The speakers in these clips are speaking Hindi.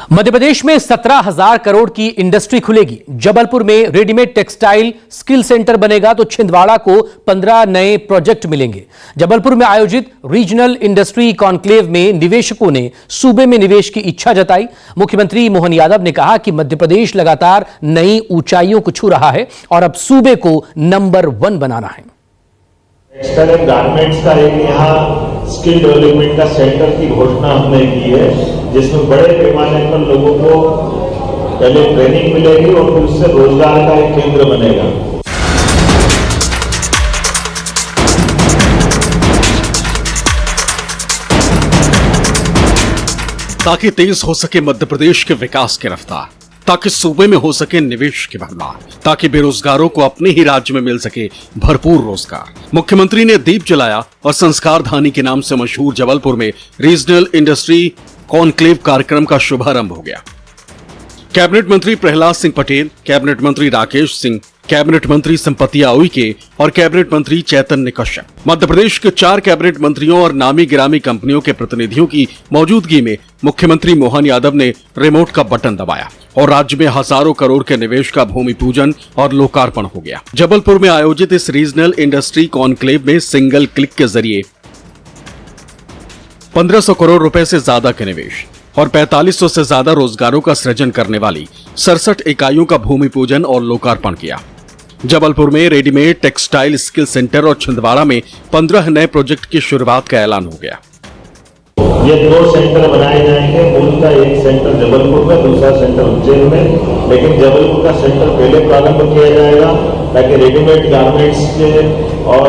मध्य प्रदेश में 17,000 करोड़ की इंडस्ट्री खुलेगी। जबलपुर में रेडीमेड टेक्सटाइल स्किल सेंटर बनेगा तो छिंदवाड़ा को 15 नए प्रोजेक्ट मिलेंगे। जबलपुर में आयोजित रीजनल इंडस्ट्री कॉन्क्लेव में निवेशकों ने सूबे में निवेश की इच्छा जताई। मुख्यमंत्री मोहन यादव ने कहा कि मध्य प्रदेश लगातार नई ऊंचाइयों को छू रहा है और अब सूबे को नंबर 1 बनाना है। टेक्सटाइल एंड गारमेंट्स का एक यहाँ स्किल डेवलपमेंट का सेंटर की घोषणा हमने की है, जिसमें बड़े पैमाने पर लोगों को पहले ट्रेनिंग मिलेगी और फिर उससे रोजगार का एक केंद्र बनेगा। ताकि तेज हो सके मध्य प्रदेश के विकास की रफ्तार, ताकि सूबे में हो सके निवेश की भरमार, ताकि बेरोजगारों को अपने ही राज्य में मिल सके भरपूर रोजगार। मुख्यमंत्री ने दीप जलाया और संस्कार धानी के नाम से मशहूर जबलपुर में रीजनल इंडस्ट्री कॉन्क्लेव कार्यक्रम का शुभारंभ हो गया। कैबिनेट मंत्री प्रहलाद सिंह पटेल, कैबिनेट मंत्री राकेश सिंह, कैबिनेट मंत्री संपतिया उइके और कैबिनेट मंत्री चैतन्य कश्यप, मध्य प्रदेश के 4 कैबिनेट मंत्रियों और नामी गिरामी कंपनियों के प्रतिनिधियों की मौजूदगी में मुख्यमंत्री मोहन यादव ने रिमोट का बटन दबाया और राज्य में हजारों करोड़ के निवेश का भूमि पूजन और लोकार्पण हो गया। जबलपुर में आयोजित इस रीजनल इंडस्ट्री कॉन्क्लेव में सिंगल क्लिक के जरिए 1500 करोड़ रुपए से ज्यादा के निवेश और 4500 से ज्यादा रोजगारों का सृजन करने वाली 67 इकाइयों का भूमि पूजन और लोकार्पण किया। जबलपुर में रेडीमेड टेक्सटाइल स्किल सेंटर और छिंदवाड़ा में 15 नए प्रोजेक्ट की शुरुआत का ऐलान हो गया। ये 2 सेंटर बनाए जाएंगे, मूल का एक सेंटर जबलपुर में, दूसरा सेंटर उज्जैन में, लेकिन जबलपुर का सेंटर पहले प्रारंभ किया जाएगा ताकि रेडीमेड गारमेंट्स के और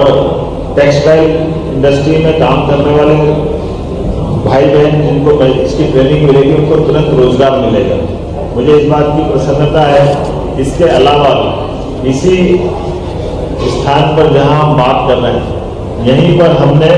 टेक्सटाइल इंडस्ट्री में काम करने वाले भाई बहन जिनको इसकी ट्रेनिंग मिलेगी उनको तुरंत रोजगार मिलेगा। मुझे इस बात की प्रसन्नता है। इसके अलावा इसी स्थान पर जहां हम बात कर रहे हैं, यहीं पर हमने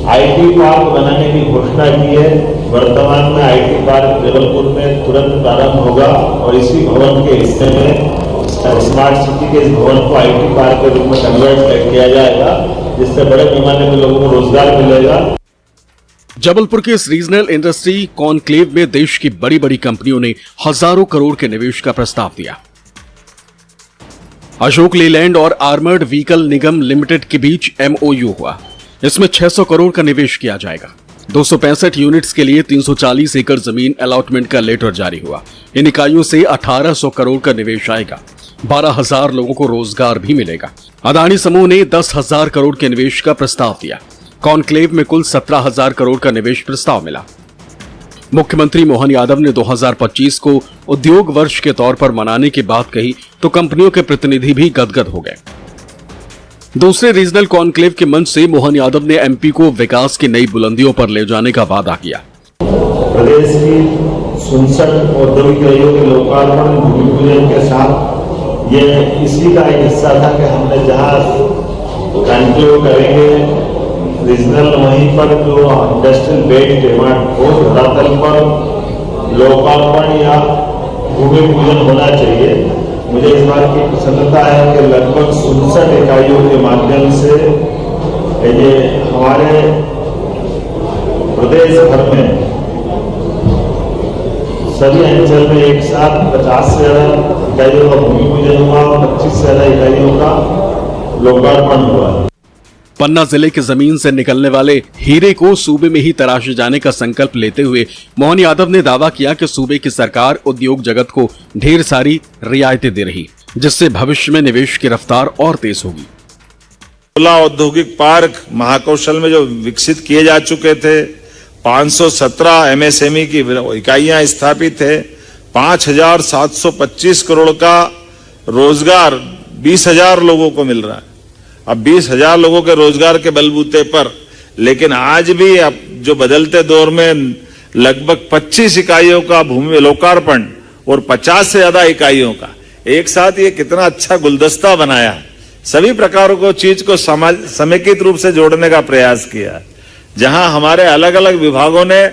आईटी पार्क बनाने की घोषणा की है। वर्तमान में आईटी पार्क जबलपुर में तुरंत प्रारंभ होगा और इसी भवन के हिस्से में स्मार्ट सिटी के इस भवन को आईटी पार्क के रूप में कन्वर्ट किया जाएगा, जिससे बड़े पैमाने में लोगों को रोजगार मिलेगा। जबलपुर के इस रीजनल इंडस्ट्री कॉन्क्लेव में देश की बड़ी बड़ी कंपनियों ने हजारों करोड़ के निवेश का प्रस्ताव दिया। अशोक लेलैंड और आर्मर्ड व्हीकल निगम लिमिटेड के बीच एमओयू हुआ। इसमें 600 करोड़ का निवेश किया जाएगा। 265 यूनिट्स के लिए 340 एकड़ जमीन अलॉटमेंट का लेटर जारी हुआ। इन इकाइयों से 1800 करोड़ का निवेश आएगा। 12,000 लोगों को रोजगार भी मिलेगा। अदानी समूह ने 10,000 करोड़ के निवेश का प्रस्ताव दिया। कॉन्क्लेव में कुल 17,000 करोड़ का निवेश प्रस्ताव मिला। मुख्यमंत्री मोहन यादव ने 2025 को उद्योग वर्ष के तौर पर मनाने की बात कही तो कंपनियों के प्रतिनिधि भी गदगद हो गए। दूसरे रीजनल कॉन्क्लेव के मंच से मोहन यादव ने एमपी को विकास की नई बुलंदियों पर ले जाने का वादा किया। प्रदेश की 67 औद्योगिक इकाइयों के लोकार्पण भूमि पूजन के साथ ये इसी का एक हिस्सा था कि हमने जहां कॉन्क्लेव करेंगे रीजनल, वहीं पर जो इंडस्ट्रियल बेस्ड डिमांड हो धरातल पर लोकार्पण या भूमि पूजन होना चाहिए। मुझे इस बात की प्रसन्नता है कि लगभग 67 इकाइयों के माध्यम से ये हमारे प्रदेश भर में सभी अंचल में एक साथ 50 से ज्यादा इकाइयों का भूमि पूजन हुआ और 25 से ज्यादा इकाइयों का लोकार्पण हुआ। पन्ना जिले की जमीन से निकलने वाले हीरे को सूबे में ही तराशे जाने का संकल्प लेते हुए मोहन यादव ने दावा किया कि सूबे की सरकार उद्योग जगत को ढेर सारी रियायतें दे रही, जिससे भविष्य में निवेश की रफ्तार और तेज होगी। 16 औद्योगिक पार्क महाकौशल में जो विकसित किए जा चुके थे, 517 एमएसएमई की इकाइयां स्थापित है, 5,725 करोड़ का रोजगार 20,000 लोगों को मिल रहा है। अब 20,000 लोगों के रोजगार के बलबूते पर, लेकिन आज भी अब जो बदलते दौर में लगभग 25 इकाइयों का भूमि लोकार्पण और 50 से ज्यादा इकाइयों का एक साथ, ये कितना अच्छा गुलदस्ता बनाया है। सभी प्रकारों को चीज को समेकित रूप से जोड़ने का प्रयास किया, जहां हमारे अलग अलग विभागों ने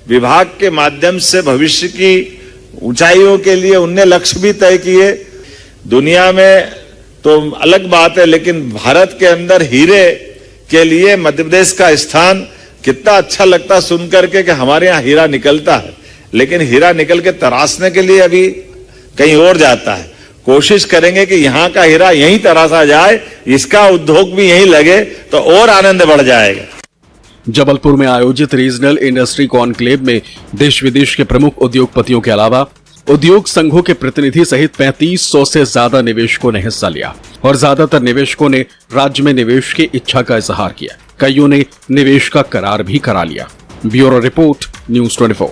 विभाग के माध्यम से भविष्य की ऊंचाइयों के लिए उनने लक्ष्य भी तय किए। दुनिया में तो अलग बात है, लेकिन भारत के अंदर हीरे के लिए मध्य प्रदेश का स्थान कितना अच्छा लगता सुन करके कि हमारे यहाँ हीरा निकलता है, लेकिन हीरा निकल के तराशने के लिए अभी कहीं और जाता है। कोशिश करेंगे कि यहाँ का हीरा यहीं तराशा जाए, इसका उद्योग भी यहीं लगे तो और आनंद बढ़ जाएगा। जबलपुर में आयोजित रीजनल इंडस्ट्री कॉन्क्लेव में देश विदेश के प्रमुख उद्योगपतियों के अलावा उद्योग संघों के प्रतिनिधि सहित 3500 से ज्यादा निवेशकों ने हिस्सा लिया और ज्यादातर निवेशकों ने राज्य में निवेश की इच्छा का इजहार किया। कईयों ने निवेश का करार भी करा लिया। Bureau report, news 24।